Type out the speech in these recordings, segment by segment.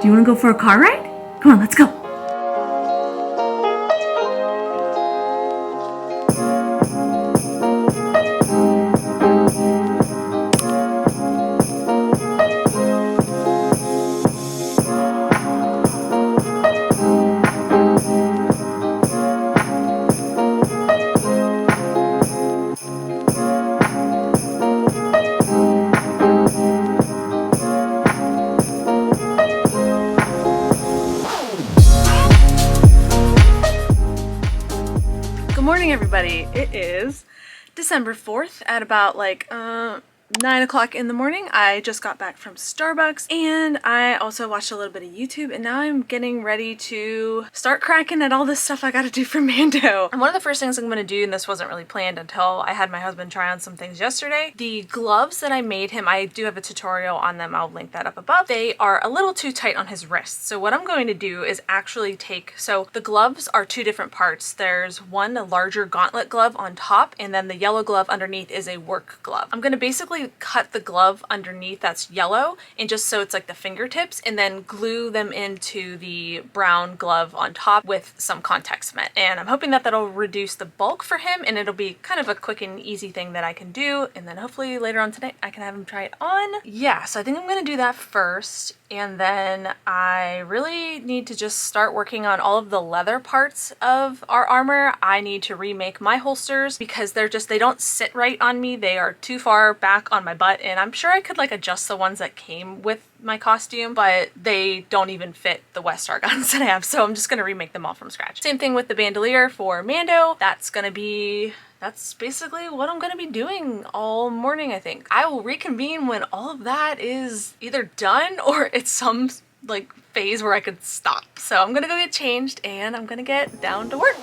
Do you want to go for a car ride? Come on, let's go. Good morning, everybody. It is December 4th at about 9 o'clock in the morning. I just got back from Starbucks and I also watched a little bit of YouTube, and now I'm getting ready to start cracking at all this stuff I gotta do for Mando. And one of the first things I'm gonna do, and this wasn't really planned until I had my husband try on some things yesterday, the gloves that I made him, I do have a tutorial on them, I'll link that up above. They are a little too tight on his wrists. So what I'm going to do is actually so the gloves are two different parts. There's one, a larger gauntlet glove on top, and then the yellow glove underneath is a work glove. I'm gonna basically cut the glove underneath that's yellow, and just so it's like the fingertips, and then glue them into the brown glove on top with some contact cement. And I'm hoping that that'll reduce the bulk for him, and it'll be kind of a quick and easy thing that I can do, and then hopefully later on tonight I can have him try it on. Yeah, so I think I'm gonna do that first, and then I really need to just start working on all of the leather parts of our armor. I need to remake my holsters because they don't sit right on me. They are too far back on my butt, and I'm sure I could adjust the ones that came with my costume, but they don't even fit the Westar guns that I have, so I'm just gonna remake them all from scratch. Same thing with the bandolier for Mando. That's basically what I'm gonna be doing all morning, I think. I will reconvene when all of that is either done or it's some phase where I could stop. So I'm gonna go get changed and I'm gonna get down to work.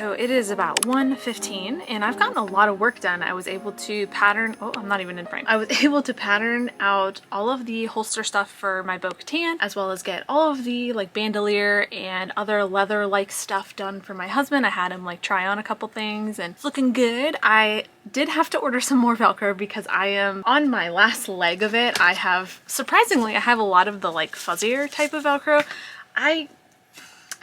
so it is about 1:15 and I've gotten a lot of work done. I was able to pattern, oh, I'm not even in frame. I was able to pattern out all of the holster stuff for my bow katan, as well as get all of the like bandolier and other leather-like stuff done for my husband. I had him like try on a couple things and it's looking good. I did have to order some more Velcro because I am on my last leg of it. Surprisingly, I have a lot of the like fuzzier type of Velcro. I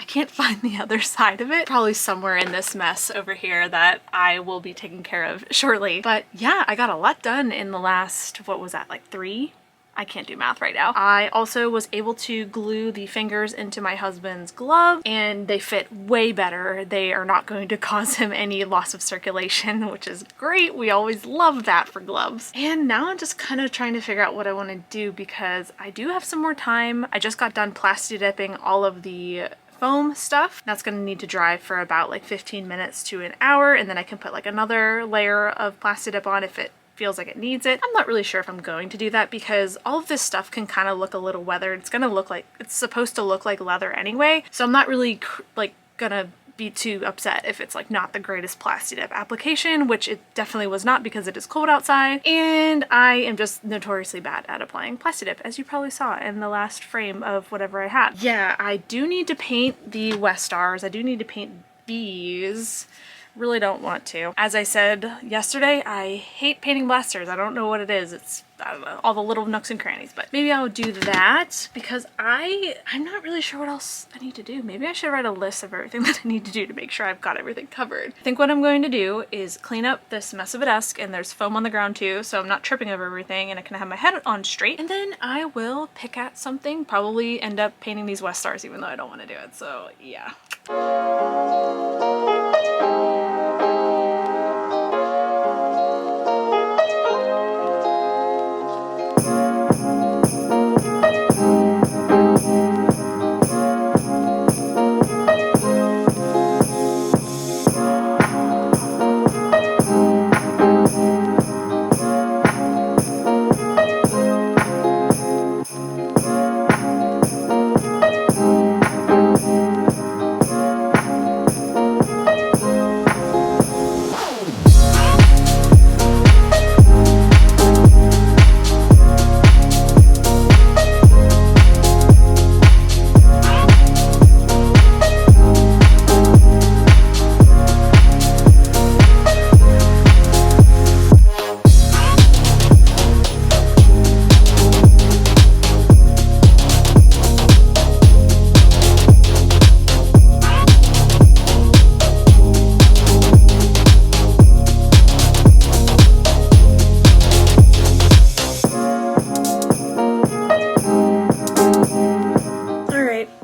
can't find the other side of it. Probably somewhere in this mess over here that I will be taking care of shortly. But yeah, I got a lot done in the last, what was that, like 3? I can't do math right now. I also was able to glue the fingers into my husband's glove and they fit way better. They are not going to cause him any loss of circulation, which is great. We always love that for gloves. And now I'm just kind of trying to figure out what I want to do because I do have some more time. I just got done plasti dipping all of the foam stuff. That's going to need to dry for about like 15 minutes to an hour, and then I can put like another layer of plasti dip on if it feels like it needs it. I'm not really sure if I'm going to do that because all of this stuff can kind of look a little weathered. It's gonna look like, it's supposed to look like leather anyway, so I'm not really like gonna be too upset if it's like not the greatest plasti dip application, which it definitely was not because it is cold outside and I am just notoriously bad at applying plasti dip, as you probably saw in the last frame of whatever I had. Yeah, I do need to paint the West Stars. I do need to paint these. Really don't want to. As I said yesterday, I hate painting blasters. I don't know what it is. It's, I don't know, all the little nooks and crannies, but maybe I'll do that because I'm not really sure what else I need to do. Maybe I should write a list of everything that I need to do to make sure I've got everything covered. I think what I'm going to do is clean up this mess of a desk, and there's foam on the ground too, so I'm not tripping over everything and I can have my head on straight, and then I will pick at something, probably end up painting these West Stars even though I don't want to do it, so yeah.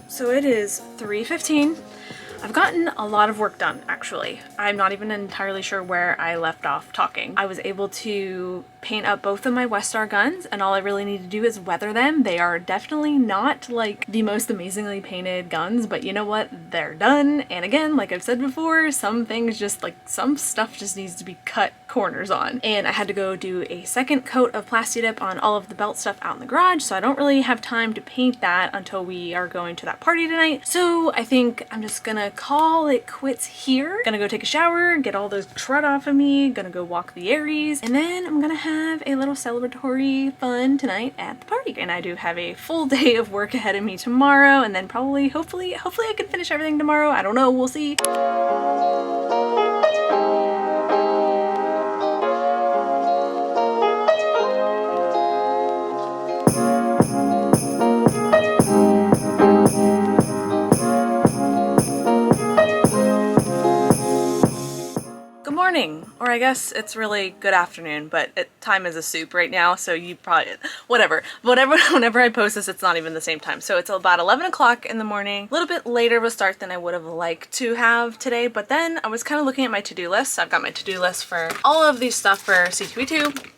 So it is 3:15. I've gotten a lot of work done, actually. I'm not even entirely sure where I left off talking. I was able to paint up both of my West Star guns, and all I really need to do is weather them. They are definitely not like the most amazingly painted guns, but you know what? They're done. And again, like I've said before, some things just like, some stuff just needs to be cut corners on. And I had to go do a second coat of plasti dip on all of the belt stuff out in the garage, so I don't really have time to paint that until we are going to that party tonight. So I think I'm just gonna call it quits here. Gonna go take a shower, get all those crud off of me, gonna go walk the Aries, and then I'm gonna have a little celebratory fun tonight at the party. And I do have a full day of work ahead of me tomorrow, and then probably, hopefully I can finish everything tomorrow. I don't know, we'll see. Morning, or I guess it's really good afternoon, but time is a soup right now, so you probably, whenever I post this, it's not even the same time. So it's about 11 o'clock in the morning, a little bit later of a start than I would have liked to have today, but then I was kind of looking at my to-do list. I've got my to-do list for all of these stuff for C2E2,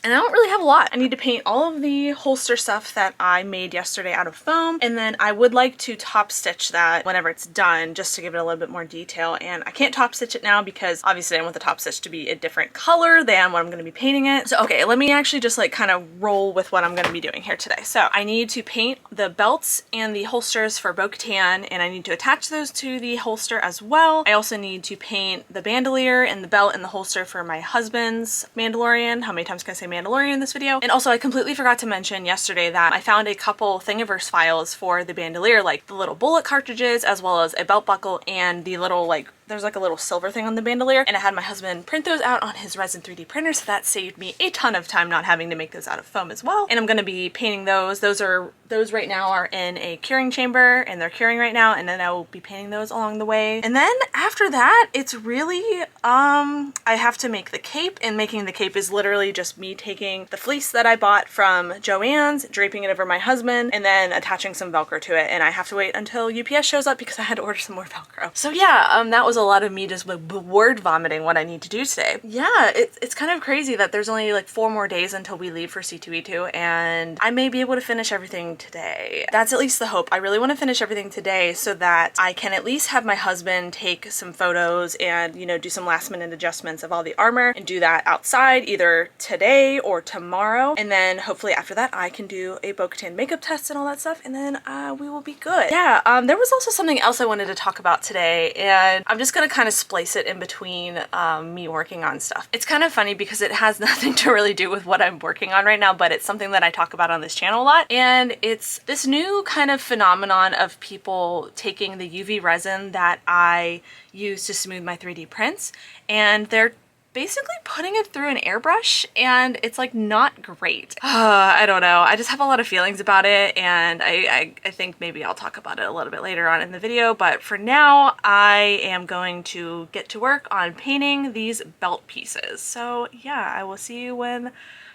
And I don't really have a lot. I need to paint all of the holster stuff that I made yesterday out of foam, and then I would like to top stitch that whenever it's done, just to give it a little bit more detail. And I can't top stitch it now because obviously I want the top stitch to be a different color than what I'm going to be painting it. So okay, let me actually just like kind of roll with what I'm going to be doing here today. So I need to paint the belts and the holsters for Bo-Katan, and I need to attach those to the holster as well. I also need to paint the bandolier and the belt and the holster for my husband's Mandalorian. How many times can I say Mandalorian in this video? And also I completely forgot to mention yesterday that I found a couple Thingiverse files for the bandolier, like the little bullet cartridges as well as a belt buckle and the little like there's like a little silver thing on the bandolier, and I had my husband print those out on his resin 3D printer, so that saved me a ton of time not having to make those out of foam as well. And I'm going to be painting those. Those right now are in a curing chamber and they're curing right now, and then I will be painting those along the way. And then after that, it's really I have to make the cape, and making the cape is literally just me taking the fleece that I bought from Joann's, draping it over my husband, and then attaching some Velcro to it. And I have to wait until UPS shows up because I had to order some more Velcro. So yeah, that was a lot of me just word vomiting what I need to do today. Yeah, it's kind of crazy that there's only like 4 more days until we leave for C2E2, and I may be able to finish everything today. That's at least the hope. I really want to finish everything today so that I can at least have my husband take some photos and, you know, do some last minute adjustments of all the armor and do that outside either today or tomorrow. And then hopefully after that I can do a Bo-Katan makeup test and all that stuff, and then we will be good. Yeah, there was also something else I wanted to talk about today, and I'm just gonna kind of splice it in between me working on stuff. It's kind of funny because it has nothing to really do with what I'm working on right now, but it's something that I talk about on this channel a lot, and it's this new kind of phenomenon of people taking the UV resin that I use to smooth my 3D prints, and they're basically putting it through an airbrush, and it's like not great. I don't know. I just have a lot of feelings about it, and I think maybe I'll talk about it a little bit later on in the video, but for now I am going to get to work on painting these belt pieces. So yeah, I will see you when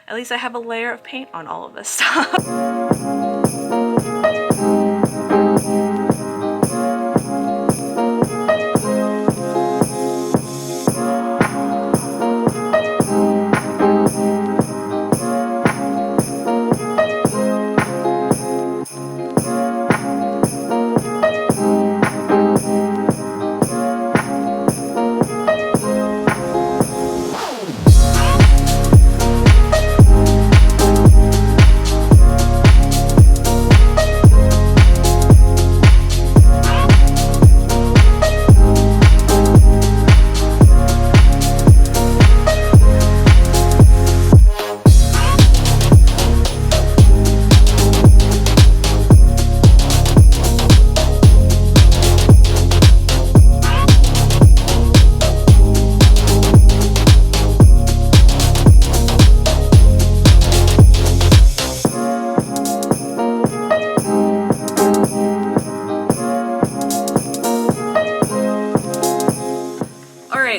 at least I have a layer of paint on all of this stuff.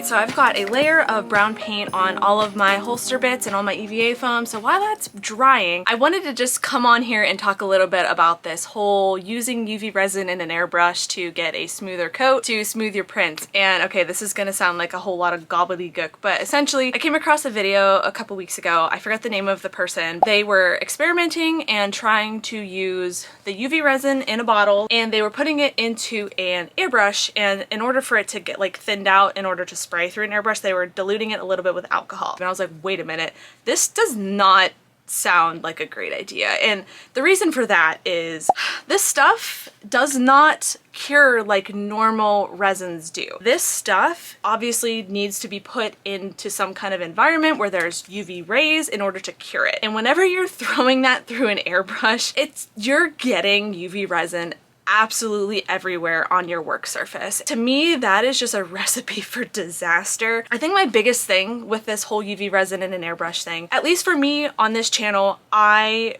So I've got a layer of brown paint on all of my holster bits and all my EVA foam. So while that's drying, I wanted to just come on here and talk a little bit about this whole using UV resin in an airbrush to get a smoother coat to smooth your prints. And okay, this is gonna sound like a whole lot of gobbledygook, but essentially I came across a video a couple weeks ago. I forgot the name of the person. They were experimenting and trying to use the UV resin in a bottle, and they were putting it into an airbrush, and in order for it to get like thinned out in order to spray through an airbrush, they were diluting it a little bit with alcohol. And I was like, wait a minute, this does not sound like a great idea. And the reason for that is this stuff does not cure like normal resins do. This stuff obviously needs to be put into some kind of environment where there's UV rays in order to cure it. And whenever you're throwing that through an airbrush, you're getting UV resin absolutely everywhere on your work surface. To me, that is just a recipe for disaster. I think my biggest thing with this whole UV resin and an airbrush thing, at least for me on this channel, I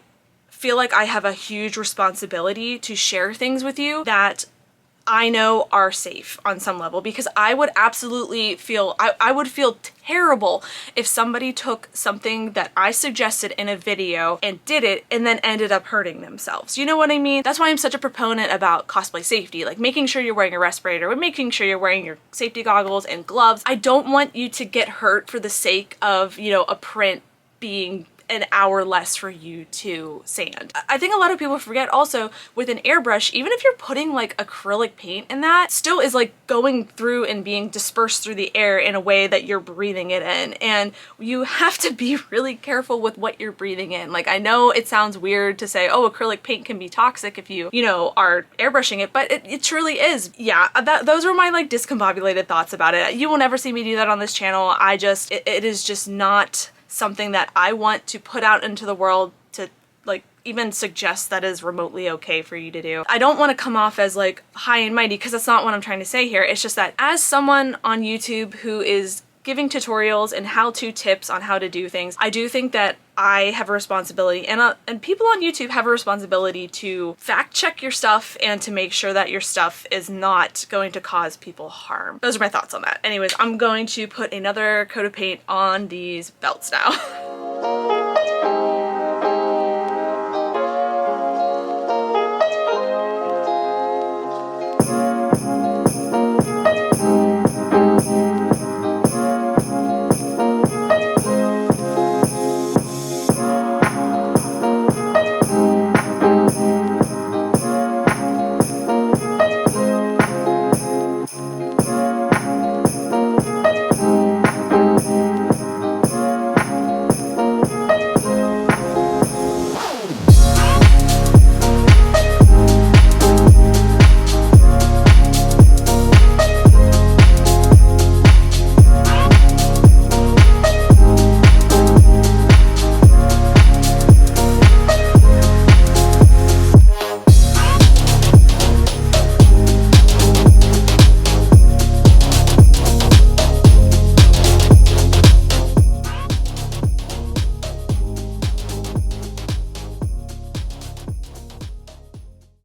feel like I have a huge responsibility to share things with you that I know are safe on some level, because I would absolutely feel, I would feel terrible if somebody took something that I suggested in a video and did it and then ended up hurting themselves. You know what I mean? That's why I'm such a proponent about cosplay safety, like making sure you're wearing a respirator and making sure you're wearing your safety goggles and gloves. I don't want you to get hurt for the sake of, you know, a print being an hour less for you to sand. I think a lot of people forget also with an airbrush, even if you're putting like acrylic paint in that, still is like going through and being dispersed through the air in a way that you're breathing it in. And you have to be really careful with what you're breathing in. Like, I know it sounds weird to say, oh, acrylic paint can be toxic if you know, are airbrushing it, but it truly is. Yeah, those are my like discombobulated thoughts about it. You will never see me do that on this channel. It is just not something that I want to put out into the world to like even suggest that is remotely okay for you to do. I don't want to come off as like high and mighty, because that's not what I'm trying to say here. It's just that as someone on YouTube who is giving tutorials and how-to tips on how to do things, I do think that I have a responsibility, and people on YouTube have a responsibility to fact check your stuff and to make sure that your stuff is not going to cause people harm. Those are my thoughts on that. Anyways, I'm going to put another coat of paint on these belts now.